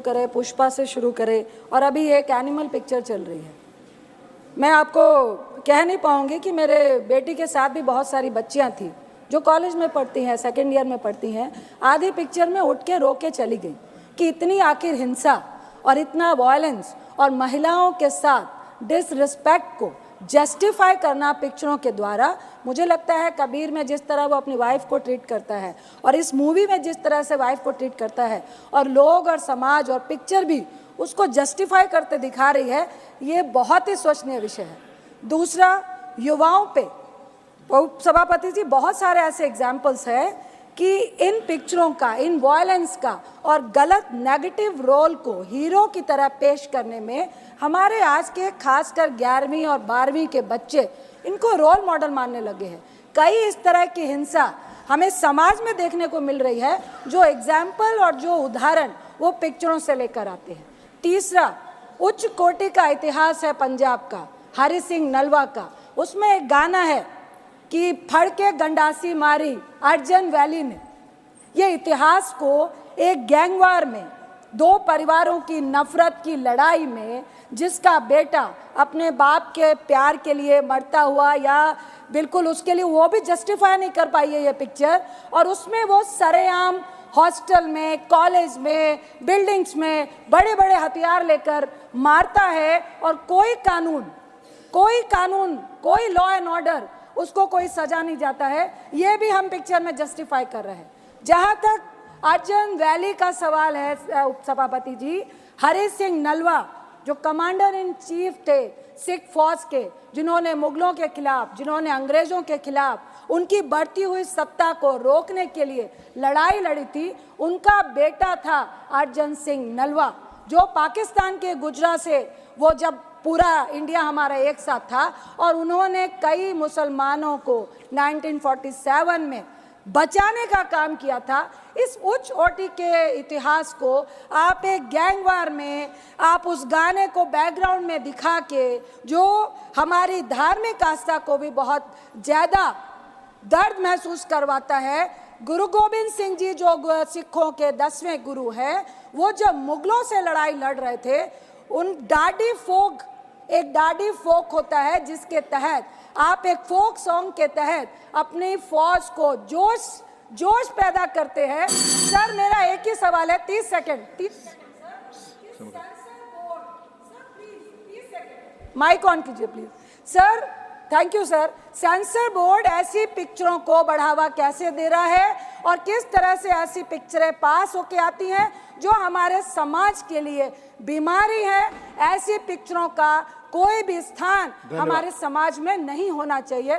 करे, पुष्पा से शुरू करे और अभी एक एनिमल पिक्चर चल रही है। मैं आपको कह नहीं पाऊँगी कि मेरे बेटी के साथ भी बहुत सारी बच्चियाँ थी जो कॉलेज में पढ़ती हैं, सेकेंड ईयर में पढ़ती हैं। आधी पिक्चर में उठ के रो के चली गई कि इतनी आखिर हिंसा और इतना वायलेंस और महिलाओं के साथ डिसरिस्पेक्ट को जस्टिफाई करना पिक्चरों के द्वारा, मुझे लगता है कबीर में जिस तरह वो अपनी वाइफ को ट्रीट करता है और इस मूवी में जिस तरह से वाइफ को ट्रीट करता है और लोग और समाज और पिक्चर भी उसको जस्टिफाई करते दिखा रही है, ये बहुत ही सोचनीय विषय है। दूसरा, युवाओं पे सभापति जी बहुत सारे ऐसे एग्जाम्पल्स हैं कि इन पिक्चरों का, इन वायलेंस का और गलत नेगेटिव रोल को हीरो की तरह पेश करने में हमारे आज के खासकर 11वीं और 12वीं के बच्चे इनको रोल मॉडल मानने लगे हैं। कई इस तरह की हिंसा हमें समाज में देखने को मिल रही है जो एग्जाम्पल और जो उदाहरण वो पिक्चरों से लेकर आते हैं। तीसरा, उच्च कोटि का इतिहास है पंजाब का, हरि सिंह नलवा का। उसमें एक गाना है कि फड़ के गंडासी मारी अर्जन वैली ने। ये इतिहास को एक गैंगवार में, दो परिवारों की नफरत की लड़ाई में, जिसका बेटा अपने बाप के प्यार के लिए मरता हुआ या बिल्कुल उसके लिए, वो भी जस्टिफाई नहीं कर पाई है ये पिक्चर। और उसमें वो सरेआम हॉस्टल में, कॉलेज में, बिल्डिंग्स में बड़े बड़े हथियार लेकर मारता है और कोई कानून, कोई लॉ एंड ऑर्डर, उसको कोई सजा नहीं जाता है। ये भी हम पिक्चर में जस्टिफाई कर रहे हैं। जहाँ तक अर्जन वैली का सवाल है उपसभापति जी, हरि सिंह नलवा जो कमांडर इन चीफ थे सिख फौज के, जिन्होंने मुगलों के खिलाफ, जिन्होंने अंग्रेजों के खिलाफ उनकी बढ़ती हुई सत्ता को रोकने के लिए लड़ाई लड़ी थी, उनका बेटा था अर्जन सिंह नलवा, जो पाकिस्तान के गुजरा से, वो जब पूरा इंडिया हमारा एक साथ था और उन्होंने कई मुसलमानों को 1947 में बचाने का काम किया था। इस उच्च कोटि के इतिहास को आप एक गैंगवार में, आप उस गाने को बैकग्राउंड में दिखा के, जो हमारी धार्मिक आस्था को भी बहुत ज़्यादा दर्द महसूस करवाता है। गुरु गोविंद सिंह जी जो सिखों के 10वें गुरु हैं, वो जब मुगलों से लड़ाई लड़ रहे थे, उन डाडी फोक, एक डाडी फोक होता है जिसके तहत आप एक फोक सॉन्ग के तहत अपनी फौज को जोश पैदा करते हैं। सर मेरा एक ही सवाल है, 30 सेकंड माइक ऑन कीजिए please sir. Thank you sir. Sensor board ऐसी पिक्चरों को बढ़ावा कैसे दे रहा है और किस तरह से ऐसी पिक्चरें पास होके आती हैं जो हमारे समाज के लिए बीमारी है? ऐसी पिक्चरों का कोई भी स्थान हमारे समाज में नहीं होना चाहिए।